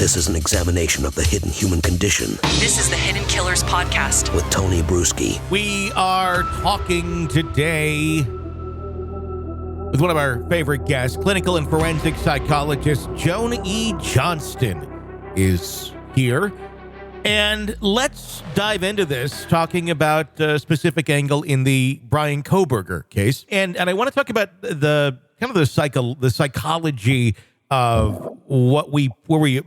This is an examination of the hidden human condition. This is the Hidden Killers Podcast with Tony Bruschi. We are talking today with one of our favorite guests, clinical and forensic psychologist Joan E. Johnston is here. And let's dive into this, talking about a specific angle in the Bryan Kohberger case. And I want to talk about the kind of the psychology of where we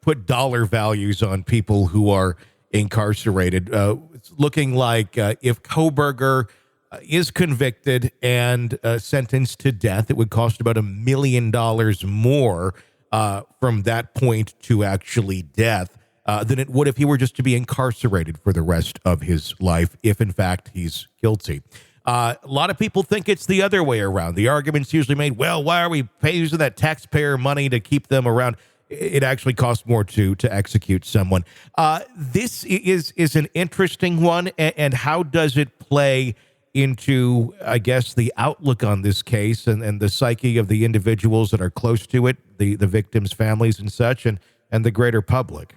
put dollar values on people who are incarcerated. It's looking like if Kohberger is convicted and sentenced to death, it would cost about $1 million more from that point to actually death than it would if he were just to be incarcerated for the rest of his life, if in fact he's guilty. A lot of people think it's the other way around. The argument's usually made, well, why are we using that taxpayer money to keep them around? It actually costs more to execute someone. This is an interesting one, and how does it play into, I guess, the outlook on this case and the psyche of the individuals that are close to it, the victims' families and such, and the greater public?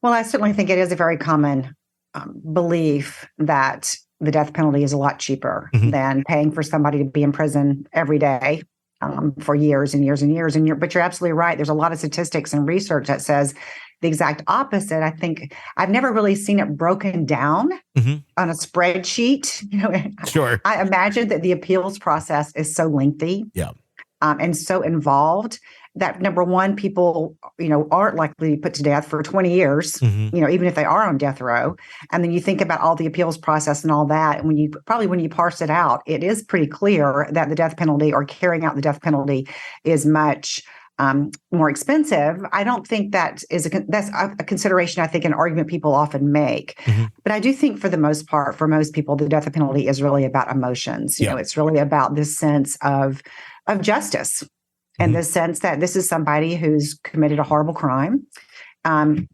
Well, I certainly think it is a very common belief that the death penalty is a lot cheaper than paying for somebody to be in prison every day for years and years and years. But you're absolutely right. There's a lot of statistics and research that says the exact opposite. I think I've never really seen it broken down on a spreadsheet. Sure. I imagine that the appeals process is so lengthy. Yeah. And so involved that, number one, people, aren't likely to be put to death for 20 years, even if they are on death row. And then you think about all the appeals process and all that. And when you parse it out, it is pretty clear that the death penalty or carrying out the death penalty is much more expensive. I don't think that's a consideration, I think, an argument people often make. But I do think for the most part, for most people, the death penalty is really about emotions. It's really about this sense of justice and the sense that this is somebody who's committed a horrible crime. So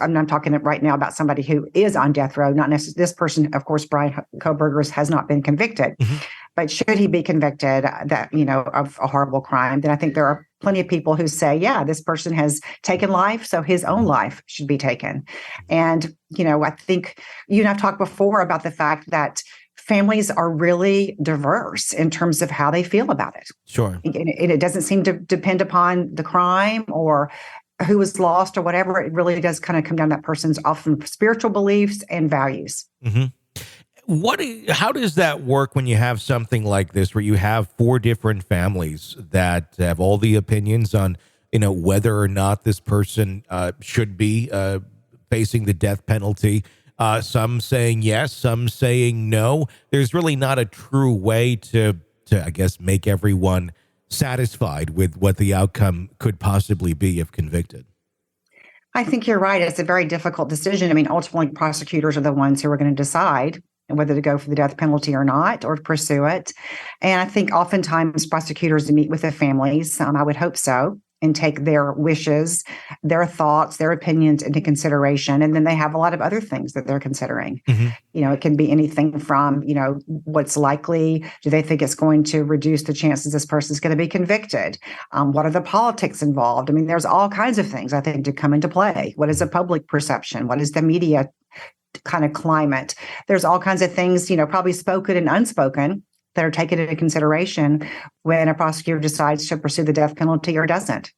I'm talking right now about somebody who is on death row, not necessarily this person. Of course, Bryan Kohberger has not been convicted, but should he be convicted of a horrible crime, then I think there are plenty of people who say, yeah, this person has taken life, so his own life should be taken. And, I think you and I've talked before about the fact that families are really diverse in terms of how they feel about it. Sure. And it doesn't seem to depend upon the crime or who was lost or whatever. It really does kind of come down to that person's often spiritual beliefs and values. How does that work when you have something like this, where you have 4 different families that have all the opinions on, whether or not this person should be facing the death penalty? Some saying yes, some saying no. There's really not a true way to I guess, make everyone satisfied with what the outcome could possibly be if convicted. I think you're right. It's a very difficult decision. I mean, ultimately, prosecutors are the ones who are going to decide whether to go for the death penalty or not, or to pursue it. And I think oftentimes prosecutors meet with the families, I would hope so, and take their wishes, their thoughts, their opinions into consideration. And then they have a lot of other things that they're considering. It can be anything from, what's likely, do they think it's going to reduce the chances this person's going to be convicted? What are the politics involved? I mean, there's all kinds of things, I think, to come into play. What is the public perception? What is the media kind of climate? There's all kinds of things, probably spoken and unspoken, that are taken into consideration when a prosecutor decides to pursue the death penalty or doesn't.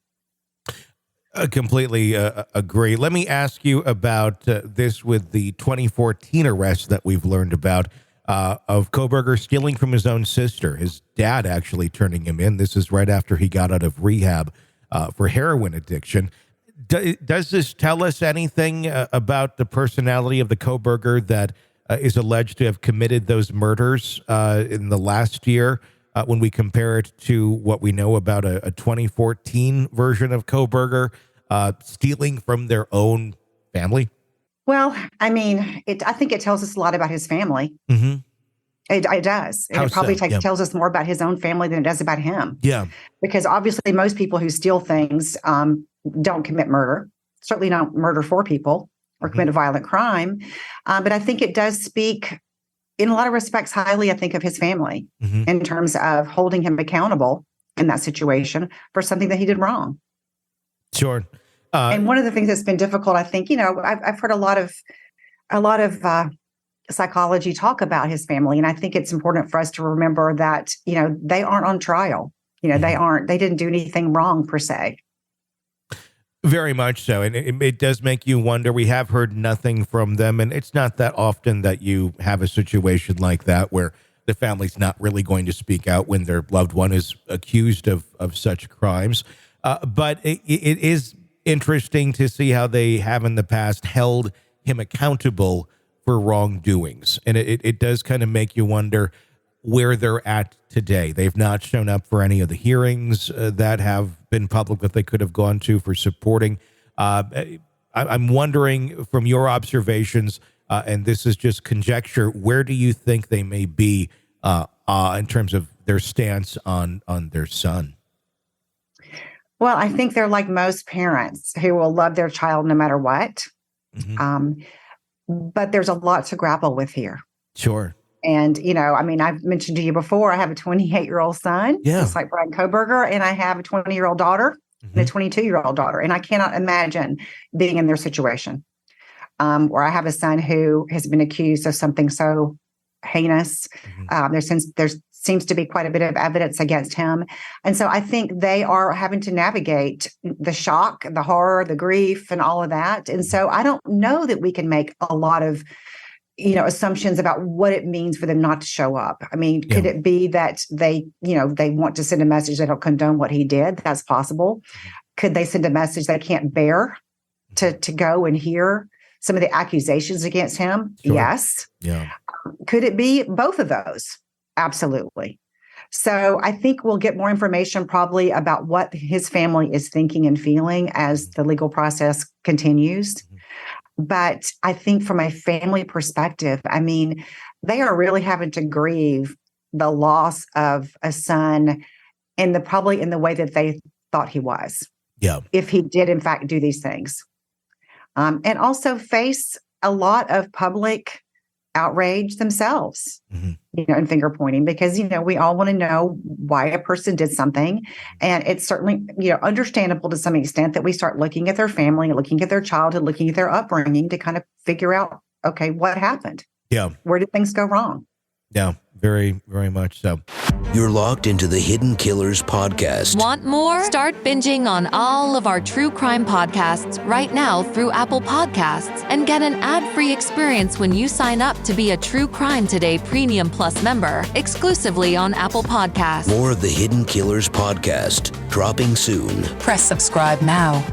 I completely agree. Let me ask you about this with the 2014 arrest that we've learned about of Kohberger stealing from his own sister, his dad actually turning him in. This is right after he got out of rehab for heroin addiction. Does this tell us anything about the personality of the Kohberger that is alleged to have committed those murders in the last year when we compare it to what we know about a 2014 version of Kohberger stealing from their own family? Well, I mean, I think it tells us a lot about his family. It does. And it probably tells us more about his own family than it does about him. Yeah. Because obviously most people who steal things don't commit murder, certainly not murder for people or commit a violent crime. But I think it does speak in a lot of respects highly, I think, of his family in terms of holding him accountable in that situation for something that he did wrong. Sure. And one of the things that's been difficult, I think, I've heard a lot of psychology talk about his family, and I think it's important for us to remember that they aren't on trial. They didn't do anything wrong per se. Very much so. And it does make you wonder. We have heard nothing from them, and it's not that often that you have a situation like that where the family's not really going to speak out when their loved one is accused of such crimes. But it is interesting to see how they have in the past held him accountable for wrongdoings. And it does kind of make you wonder where they're at today. They've not shown up for any of the hearings that have been public that they could have gone to for supporting. I'm wondering from your observations, and this is just conjecture, where do you think they may be in terms of their stance on their son? Well, I think they're like most parents who will love their child no matter what. Mm-hmm. But there's a lot to grapple with here. Sure. And, I've mentioned to you before, I have a 28-year-old son, just like Bryan Kohberger, and I have a 20-year-old daughter and a 22-year-old daughter. And I cannot imagine being in their situation where I have a son who has been accused of something so heinous. Mm-hmm. There seems to be quite a bit of evidence against him. And so I think they are having to navigate the shock, the horror, the grief, and all of that. And so I don't know that we can make a lot of assumptions about what it means for them not to show up. I mean, could it be that they want to send a message that will condone what he did? That's possible. Mm-hmm. Could they send a message they can't bear to go and hear some of the accusations against him? Sure. Yes. Yeah. Could it be both of those? Absolutely. So I think we'll get more information probably about what his family is thinking and feeling as the legal process continues. Mm-hmm. But I think from a family perspective, they are really having to grieve the loss of a son probably in the way that they thought he was. Yeah. If he did, in fact, do these things. And also face a lot of public outrage themselves, and finger pointing, because, we all want to know why a person did something. And it's certainly, understandable to some extent that we start looking at their family, looking at their childhood, looking at their upbringing to kind of figure out, okay, what happened? Yeah. Where did things go wrong? Yeah, very, very much so. You're locked into the Hidden Killers podcast. Want more? Start binging on all of our true crime podcasts right now through Apple Podcasts and get an ad-free experience when you sign up to be a True Crime Today Premium Plus member exclusively on Apple Podcasts. More of the Hidden Killers podcast dropping soon. Press subscribe now.